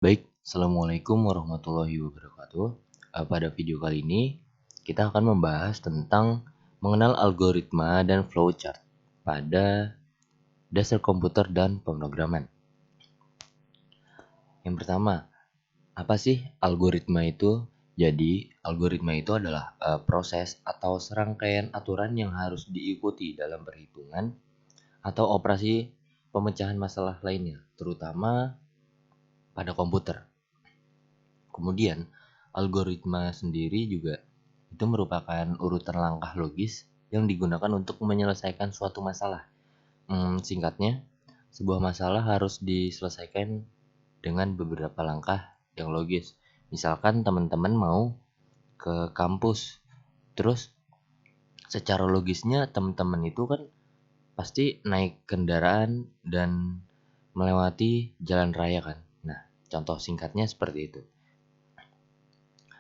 Baik, Assalamualaikum warahmatullahi wabarakatuh. Pada video kali ini, kita akan membahas tentang mengenal algoritma dan flowchart pada dasar komputer dan pemrograman. Yang pertama, apa sih algoritma itu? Jadi, algoritma itu adalah proses atau serangkaian aturan yang harus diikuti dalam perhitungan atau operasi pemecahan masalah lainnya, terutama pada komputer. Kemudian, algoritma sendiri juga itu merupakan urutan langkah logis yang digunakan untuk menyelesaikan suatu masalah. Singkatnya, sebuah masalah harus diselesaikan dengan beberapa langkah yang logis. Misalkan teman-teman mau ke kampus, terus secara logisnya teman-teman itu kan pasti naik kendaraan dan melewati jalan raya kan. Nah, contoh singkatnya seperti itu.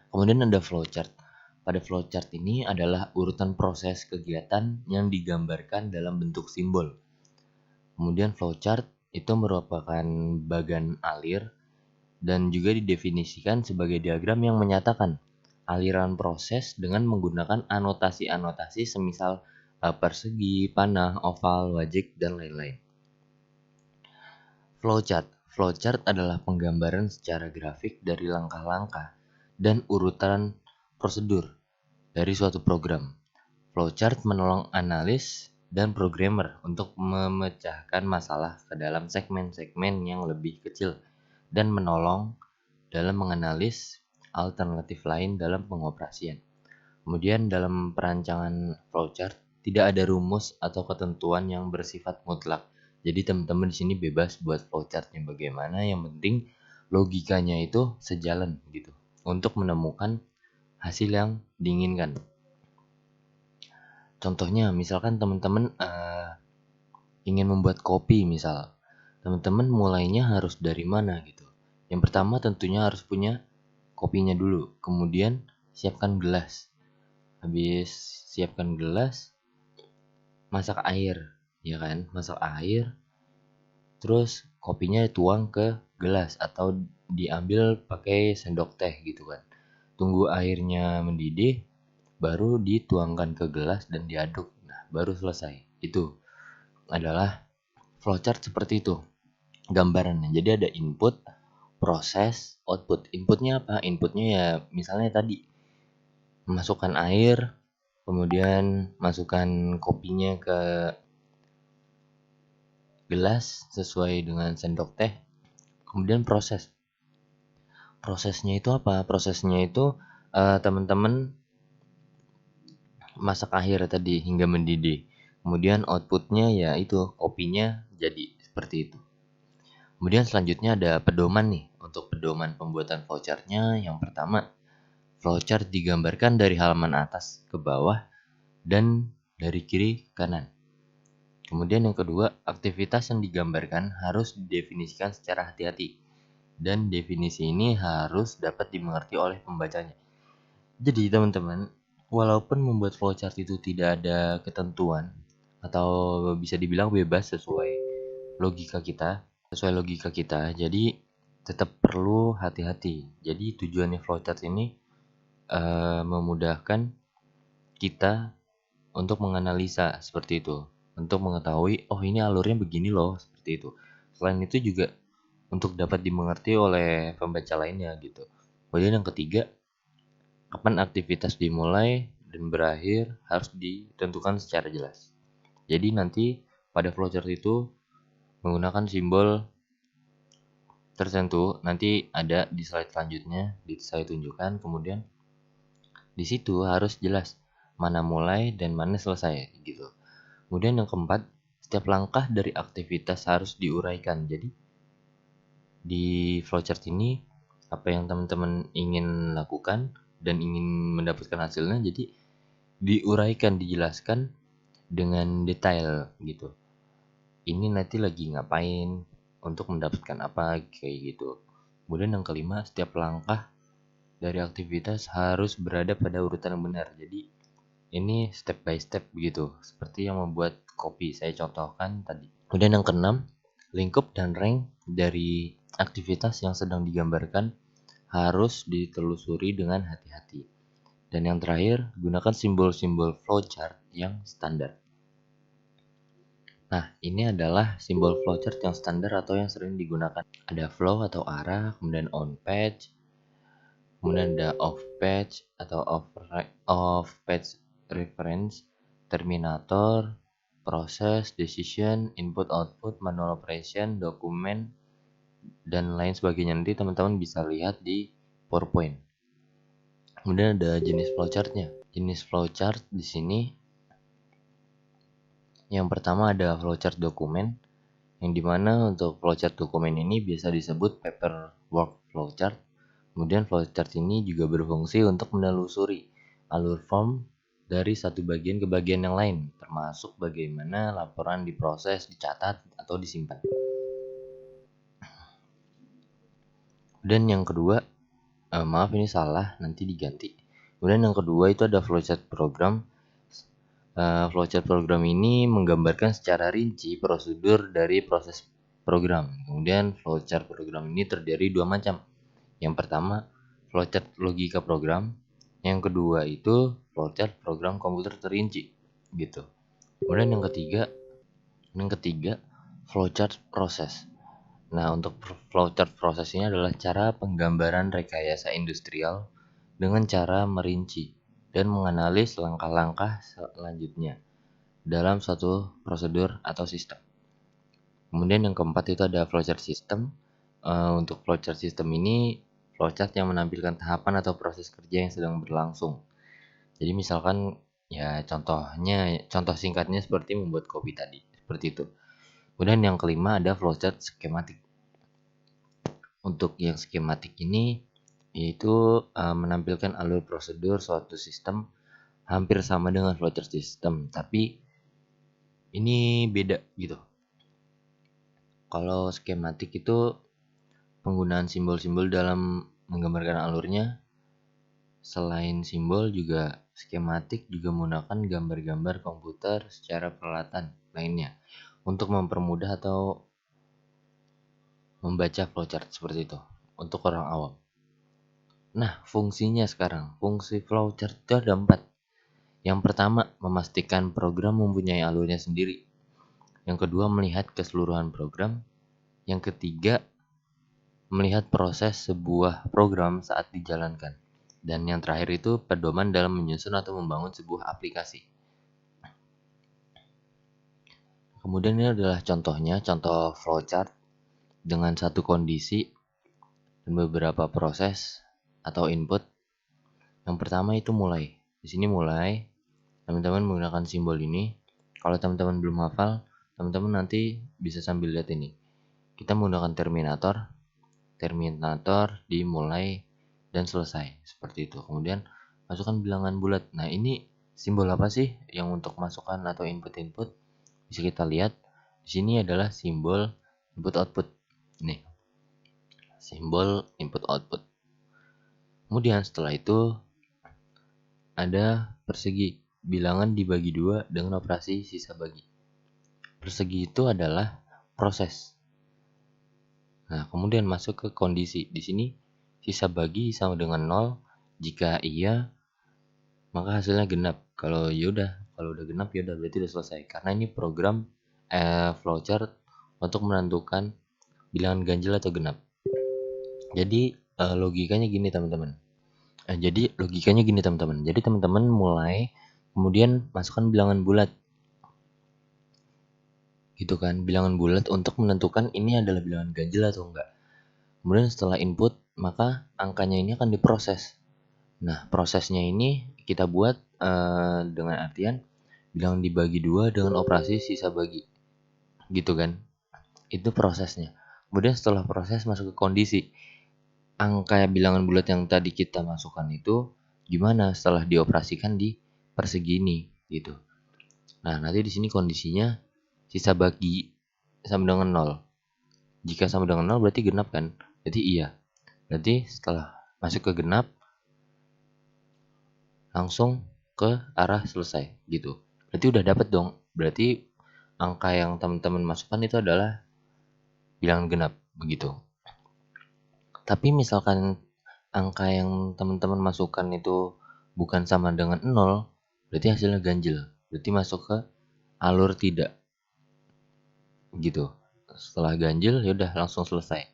Kemudian ada flowchart. Pada flowchart ini adalah urutan proses kegiatan yang digambarkan dalam bentuk simbol. Kemudian flowchart itu merupakan bagan alir dan juga didefinisikan sebagai diagram yang menyatakan aliran proses dengan menggunakan anotasi-anotasi semisal persegi, panah, oval, wajik, dan lain-lain. Flowchart adalah penggambaran secara grafik dari langkah-langkah dan urutan prosedur dari suatu program. Flowchart menolong analis dan programmer untuk memecahkan masalah ke dalam segmen-segmen yang lebih kecil dan menolong dalam menganalisis alternatif lain dalam pengoperasian. Kemudian dalam perancangan flowchart tidak ada rumus atau ketentuan yang bersifat mutlak. Jadi teman-teman di sini bebas buat flowchartnya bagaimana, yang penting logikanya itu sejalan gitu untuk menemukan hasil yang diinginkan. Contohnya, misalkan teman-teman ingin membuat kopi misal. Teman-teman mulainya harus dari mana gitu. Yang pertama tentunya harus punya kopinya dulu. Kemudian siapkan gelas. Habis siapkan gelas, masak air, ya kan? Masak air, terus kopinya tuang ke gelas atau diambil pakai sendok teh gitu kan. Tunggu airnya mendidih, baru dituangkan ke gelas dan diaduk. Nah, baru selesai. Itu adalah flowchart seperti itu gambarannya. Jadi ada input, proses, output. Inputnya apa? Inputnya ya misalnya tadi masukkan air, kemudian masukkan kopinya ke gelas sesuai dengan sendok teh. Kemudian prosesnya itu apa? Prosesnya itu teman-teman masak air tadi hingga mendidih. Kemudian outputnya ya itu kopinya jadi seperti itu. Kemudian selanjutnya ada pedoman nih. Untuk pedoman pembuatan flowchartnya, yang pertama, flowchart digambarkan dari halaman atas ke bawah dan dari kiri ke kanan. Kemudian yang kedua, aktivitas yang digambarkan harus didefinisikan secara hati-hati. Dan definisi ini harus dapat dimengerti oleh pembacanya. Jadi teman-teman, walaupun membuat flowchart itu tidak ada ketentuan atau bisa dibilang bebas sesuai logika kita, jadi tetap perlu hati-hati. Jadi tujuannya flowchart ini memudahkan kita untuk menganalisa seperti itu, untuk mengetahui oh ini alurnya begini loh, seperti itu. Selain itu juga untuk dapat dimengerti oleh pembaca lainnya gitu. Kemudian yang ketiga, kapan aktivitas dimulai dan berakhir harus ditentukan secara jelas. Jadi nanti pada flowchart itu menggunakan simbol tertentu, nanti ada di slide selanjutnya saya tunjukkan. Kemudian di situ harus jelas mana mulai dan mana selesai gitu. Kemudian yang keempat, setiap langkah dari aktivitas harus diuraikan. Jadi di flowchart ini apa yang teman-teman ingin lakukan dan ingin mendapatkan hasilnya, jadi diuraikan, dijelaskan dengan detail gitu. Ini nanti lagi ngapain, untuk mendapatkan apa, kayak gitu. Kemudian yang kelima, setiap langkah dari aktivitas harus berada pada urutan yang benar. Jadi ini step by step begitu, seperti yang membuat kopi saya contohkan tadi. Kemudian yang keenam, lingkup dan rank dari aktivitas yang sedang digambarkan harus ditelusuri dengan hati-hati. Dan yang terakhir, gunakan simbol-simbol flowchart yang standar. Nah, ini adalah simbol flowchart yang standar atau yang sering digunakan. Ada flow atau arah, kemudian on page, kemudian ada off page atau off page reference, terminator, proses, decision, input output, manual operation, dokumen, dan lain sebagainya. Nanti teman-teman bisa lihat di PowerPoint. Kemudian ada jenis flowchartnya. Jenis flowchart di sini yang pertama ada flowchart dokumen, yang dimana untuk flowchart dokumen ini biasa disebut paperwork flowchart. Kemudian flowchart ini juga berfungsi untuk menelusuri alur form dari satu bagian ke bagian yang lain, termasuk bagaimana laporan diproses, dicatat, atau disimpan. Dan yang kedua, maaf ini salah, nanti diganti. Kemudian yang kedua itu ada flowchart program. Flowchart program ini menggambarkan secara rinci prosedur dari proses program. Kemudian flowchart program ini terdiri dua macam. Yang pertama, flowchart logika program. Yang kedua itu flowchart program komputer terinci, gitu. Kemudian yang ketiga flowchart proses. Nah, untuk flowchart proses ini adalah cara penggambaran rekayasa industrial dengan cara merinci dan menganalisis langkah-langkah selanjutnya dalam suatu prosedur atau sistem. Kemudian yang keempat itu ada flowchart system. Untuk flowchart system ini flowchart yang menampilkan tahapan atau proses kerja yang sedang berlangsung. Jadi misalkan ya contoh singkatnya seperti membuat kopi tadi, seperti itu. Kemudian yang kelima ada flowchart skematik. Untuk yang skematik ini yaitu menampilkan alur prosedur suatu sistem hampir sama dengan flowchart system, tapi ini beda gitu. Kalau skematik itu penggunaan simbol-simbol dalam menggambarkan alurnya. Selain simbol juga skematik juga menggunakan gambar-gambar komputer secara peralatan lainnya untuk mempermudah atau membaca flowchart seperti itu untuk orang awam. Nah, fungsinya sekarang, fungsi flowchart itu ada 4. Yang pertama, memastikan program mempunyai alurnya sendiri. Yang kedua, melihat keseluruhan program. Yang ketiga, melihat proses sebuah program saat dijalankan. Dan yang terakhir itu pedoman dalam menyusun atau membangun sebuah aplikasi. Kemudian ini adalah contohnya, contoh flowchart dengan satu kondisi dan beberapa proses atau input. Yang pertama itu mulai. Di sini mulai, teman-teman menggunakan simbol ini. Kalau teman-teman belum hafal, teman-teman nanti bisa sambil lihat ini. Kita menggunakan terminator dimulai dan selesai seperti itu. Kemudian masukkan bilangan bulat. Nah, ini simbol apa sih yang untuk masukkan atau input-input? Bisa kita lihat di sini adalah simbol input output. Nih, simbol input output. Kemudian setelah itu ada persegi, bilangan dibagi 2 dengan operasi sisa bagi. Persegi itu adalah proses. Nah, kemudian masuk ke kondisi. Di sini sisa bagi sama dengan 0. Jika iya, maka hasilnya genap. Kalau udah genap ya udah berarti udah selesai. Karena ini program flowchart untuk menentukan bilangan ganjil atau genap. Jadi logikanya gini teman-teman. Jadi teman-teman mulai, kemudian masukkan bilangan bulat. Gitu kan, bilangan bulat untuk menentukan ini adalah bilangan ganjil atau enggak. Kemudian setelah input, maka angkanya ini akan diproses. Nah, prosesnya ini kita buat dengan artian bilangan dibagi 2 dengan operasi sisa bagi. Gitu kan. Itu prosesnya. Kemudian setelah proses masuk ke kondisi. Angka bilangan bulat yang tadi kita masukkan itu gimana setelah dioperasikan di persegi ini gitu. Nah, nanti di sini kondisinya sisa bagi sama dengan 0. Jika sama dengan 0 berarti genap kan? Berarti iya. Berarti setelah masuk ke genap langsung ke arah selesai gitu. Berarti udah dapet dong. Berarti angka yang teman-teman masukkan itu adalah bilangan genap begitu. Tapi misalkan angka yang teman-teman masukkan itu bukan sama dengan 0, berarti hasilnya ganjil. Berarti masuk ke alur tidak gitu. Setelah ganjil ya udah langsung selesai.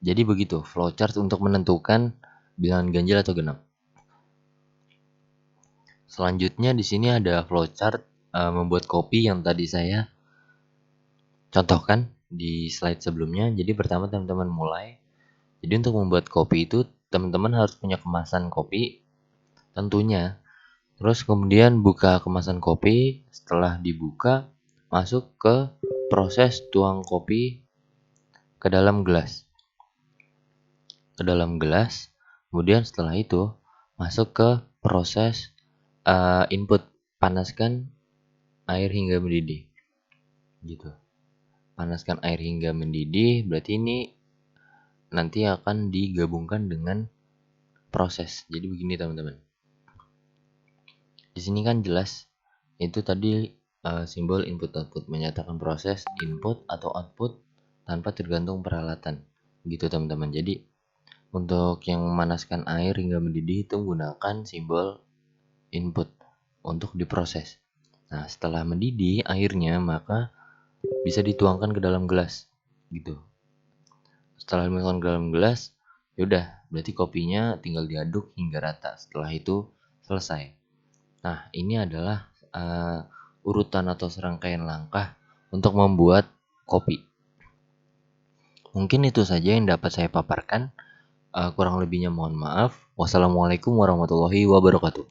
Jadi begitu flowchart untuk menentukan bilangan ganjil atau genap. Selanjutnya di sini ada flowchart membuat kopi yang tadi saya contohkan di slide sebelumnya. Jadi pertama teman-teman mulai. Jadi untuk membuat kopi itu teman-teman harus punya kemasan kopi tentunya. Terus kemudian buka kemasan kopi, setelah dibuka masuk ke proses tuang kopi ke dalam gelas. Kemudian setelah itu masuk ke proses input, panaskan air hingga mendidih. Gitu. Panaskan air hingga mendidih, berarti ini nanti akan digabungkan dengan proses. Jadi begini teman-teman. Di sini kan jelas itu tadi simbol input output menyatakan proses input atau output tanpa tergantung peralatan. Gitu teman-teman. Jadi untuk yang memanaskan air hingga mendidih itu menggunakan simbol input untuk diproses. Nah, setelah mendidih airnya maka bisa dituangkan ke dalam gelas. Gitu. Setelah dituangkan ke dalam gelas, yaudah, berarti kopinya tinggal diaduk hingga rata. Setelah itu selesai. Nah, ini adalah urutan atau serangkaian langkah untuk membuat kopi. Mungkin itu saja yang dapat saya paparkan. Kurang lebihnya mohon maaf. Wassalamualaikum warahmatullahi wabarakatuh.